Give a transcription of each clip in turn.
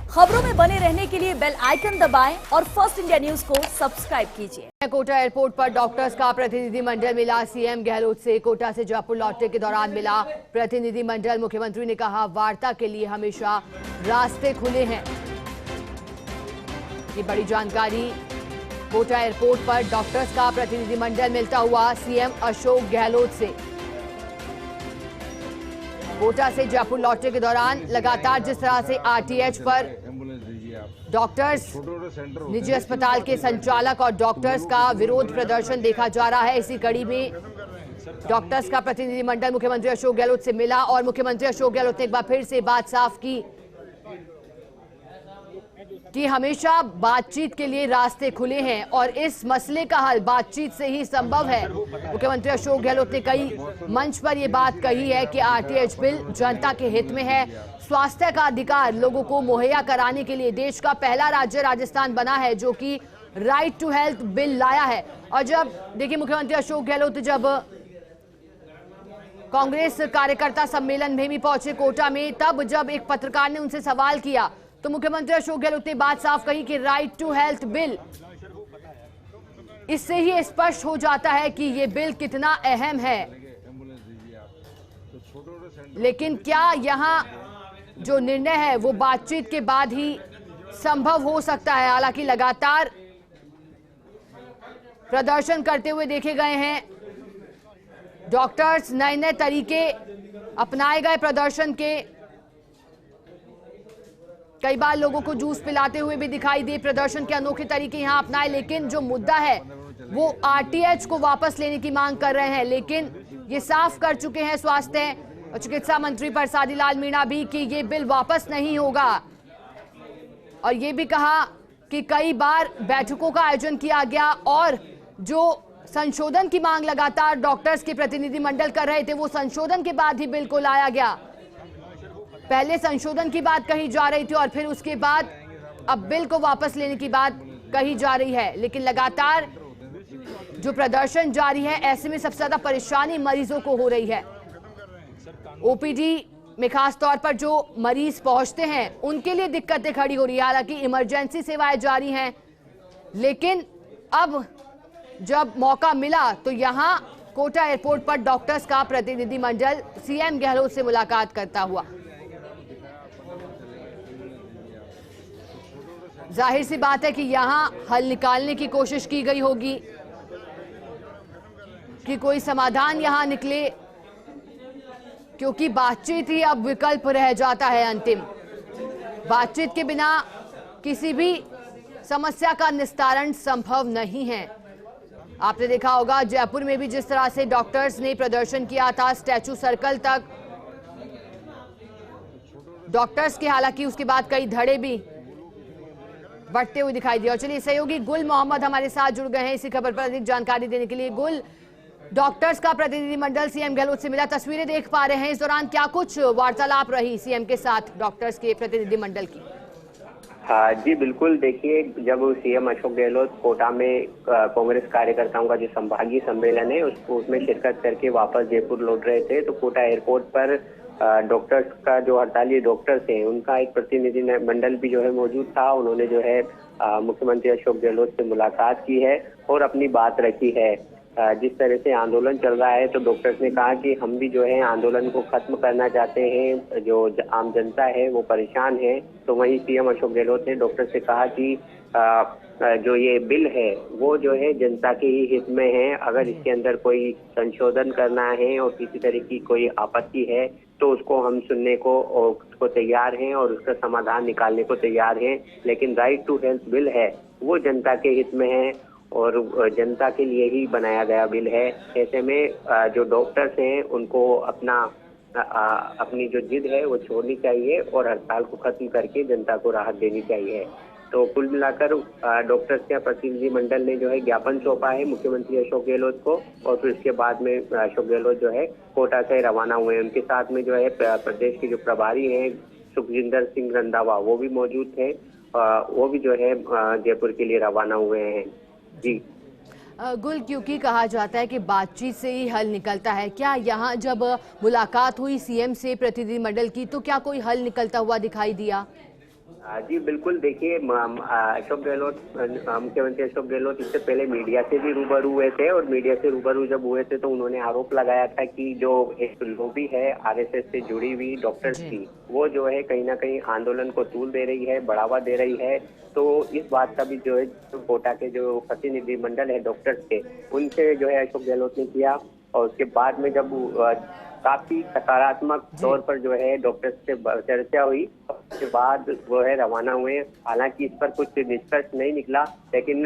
खबरों में बने रहने के लिए बेल आइकन दबाएं और फर्स्ट इंडिया न्यूज को सब्सक्राइब कीजिए। कोटा एयरपोर्ट पर डॉक्टर्स का प्रतिनिधिमंडल मिला। सीएम गहलोत से कोटा से जयपुर लौटने के दौरान मिला प्रतिनिधिमंडल। मुख्यमंत्री ने कहा, वार्ता के लिए हमेशा रास्ते खुले हैं। ये बड़ी जानकारी। कोटा एयरपोर्ट पर डॉक्टर्स का प्रतिनिधिमंडल मिलता हुआ सीएम अशोक गहलोत से। कोटा से जयपुर लौटने के दौरान लगातार जिस तरह से आरटीएच पर डॉक्टर्स, निजी अस्पताल के संचालक और डॉक्टर्स का विरोध प्रदर्शन देखा जा रहा है, इसी कड़ी में डॉक्टर्स का प्रतिनिधिमंडल मुख्यमंत्री अशोक गहलोत से मिला और मुख्यमंत्री अशोक गहलोत ने एक बार फिर से बात साफ की कि हमेशा बातचीत के लिए रास्ते खुले हैं और इस मसले का हल बातचीत से ही संभव है। मुख्यमंत्री अशोक गहलोत ने कई मंच पर यह बात कही है कि आरटीएच बिल जनता के हित में है। स्वास्थ्य का अधिकार लोगों को मुहैया कराने के लिए देश का पहला राज्य राजस्थान बना है जो कि राइट टू हेल्थ बिल लाया है। और जब देखिए मुख्यमंत्री अशोक गहलोत जब कांग्रेस कार्यकर्ता सम्मेलन में भी पहुंचे कोटा में, तब जब एक पत्रकार ने उनसे सवाल किया तो मुख्यमंत्री अशोक गहलोत ने बात साफ कही कि राइट टू हेल्थ बिल, इससे ही स्पष्ट हो जाता है कि ये बिल कितना अहम है। लेकिन क्या यहाँ जो निर्णय है वो बातचीत के बाद ही संभव हो सकता है? हालांकि लगातार प्रदर्शन करते हुए देखे गए हैं डॉक्टर्स। नए नए तरीके अपनाए गए प्रदर्शन के। कई बार लोगों को जूस पिलाते हुए भी दिखाई दिए। प्रदर्शन के अनोखे तरीके यहां अपनाए, लेकिन जो मुद्दा है वो आरटीएच को वापस लेने की मांग कर रहे हैं। लेकिन ये साफ कर चुके हैं स्वास्थ्य और चिकित्सा मंत्री परसादी लाल मीणा भी कि ये बिल वापस नहीं होगा। और ये भी कहा कि कई बार बैठकों का आयोजन किया गया और जो संशोधन की मांग लगातार डॉक्टर्स के प्रतिनिधिमंडल कर रहे थे, वो संशोधन के बाद ही बिल को लाया गया। पहले संशोधन की बात कही जा रही थी और फिर उसके बाद अब बिल को वापस लेने की बात कही जा रही है। लेकिन लगातार जो प्रदर्शन जारी है, ऐसे में सबसे ज्यादा परेशानी मरीजों को हो रही है। ओपीडी में खास तौर पर जो मरीज पहुंचते हैं उनके लिए दिक्कतें खड़ी हो रही है। हालांकि इमरजेंसी सेवाएं जारी हैं, लेकिन अब जब मौका मिला तो यहां कोटा एयरपोर्ट पर डॉक्टर्स का प्रतिनिधिमंडल सीएम गहलोत से मुलाकात करता हुआ। जाहिर सी बात है कि यहां हल निकालने की कोशिश की गई होगी कि कोई समाधान यहां निकले, क्योंकि बातचीत ही अब विकल्प रह जाता है अंतिम। बातचीत के बिना किसी भी समस्या का निस्तारण संभव नहीं है। आपने देखा होगा जयपुर में भी जिस तरह से डॉक्टर्स ने प्रदर्शन किया था, स्टैचू सर्कल तक डॉक्टर्स के, हालांकि उसके बाद कई धड़े भी बढ़ते हुए दिखाई दिए। और चलिए सहयोगी गुल मोहम्मद हमारे साथ जुड़ गए हैं इसी खबर पर अधिक जानकारी देने के लिए। गुल, डॉक्टर्स का प्रतिनिधिमंडल सीएम गहलोत से मिला, तस्वीरें देख पा रहे हैं, इस दौरान क्या कुछ वार्तालाप रही सीएम के साथ डॉक्टर्स के प्रतिनिधिमंडल की? हाँ जी बिल्कुल। देखिए, जब सीएम अशोक गहलोत कोटा में कांग्रेस कार्यकर्ताओं का जो संभागीय सम्मेलन है उसमें शिरकत करके वापस जयपुर लौट रहे थे, तो कोटा एयरपोर्ट पर डॉक्टर्स का जो हड़ताली डॉक्टर्स हैं उनका एक प्रतिनिधि मंडल भी जो है मौजूद था। उन्होंने जो है मुख्यमंत्री अशोक गहलोत से मुलाकात की है और अपनी बात रखी है। जिस तरह से आंदोलन चल रहा है तो डॉक्टर्स ने कहा कि हम भी जो है आंदोलन को खत्म करना चाहते हैं, जो आम जनता है वो परेशान है। तो वहीं सीएम अशोक गहलोत ने डॉक्टर से कहा कि जो ये बिल है वो जो है जनता के ही हित में है। अगर इसके अंदर कोई संशोधन करना है और किसी तरह की कोई आपत्ति है तो उसको हम सुनने को तैयार हैं और उसका समाधान निकालने को तैयार हैं। लेकिन राइट टू हेल्थ बिल है वो जनता के हित में है और जनता के लिए ही बनाया गया बिल है। ऐसे में जो डॉक्टर्स हैं उनको अपनी जो जिद है वो छोड़नी चाहिए और हड़ताल को खत्म करके जनता को राहत देनी चाहिए। तो कुल मिलाकर डॉक्टर्स के प्रतिनिधिमंडल ने जो है ज्ञापन सौंपा है मुख्यमंत्री अशोक गहलोत को और फिर इसके बाद में अशोक गहलोत जो है कोटा से रवाना हुए हैं। उनके साथ में जो है प्रदेश के जो प्रभारी हैं सुखजिंदर सिंह रंधावा वो भी मौजूद थे, वो भी जो है जयपुर के लिए रवाना हुए हैं। जी गुल, क्योंकि कहा जाता है कि बातचीत से ही हल निकलता है, क्या यहाँ जब मुलाकात हुई सीएम से प्रतिनिधिमंडल की तो क्या कोई हल निकलता हुआ दिखाई दिया? जी बिल्कुल, देखिए अशोक गहलोत, मुख्यमंत्री अशोक गहलोत इससे पहले मीडिया से भी रूबरू हुए थे और मीडिया से रूबरू जब हुए थे तो उन्होंने आरोप लगाया था कि जो एक लॉबी है आरएसएस से जुड़ी हुई डॉक्टर्स की, वो जो है कहीं ना कहीं आंदोलन को तूल दे रही है, बढ़ावा दे रही है। तो इस बात का भी जो है कोटा के जो प्रतिनिधि मंडल है डॉक्टर्स के, उनसे जो है अशोक गहलोत ने किया और उसके बाद में जब काफी सकारात्मक तौर पर जो है डॉक्टर से चर्चा हुई, उसके बाद वो है रवाना हुए। हालांकि इस पर कुछ निष्कर्ष नहीं निकला, लेकिन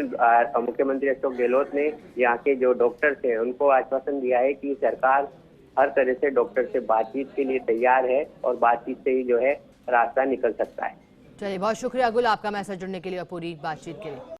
मुख्यमंत्री अशोक गहलोत ने यहाँ के जो डॉक्टर्स हैं उनको आश्वासन दिया है कि सरकार हर तरह से डॉक्टर से बातचीत के लिए तैयार है और बातचीत से ही जो है रास्ता निकल सकता है। चलिए, बहुत शुक्रिया गुल आपका मैसेज जुड़ने के लिए और पूरी बातचीत के लिए।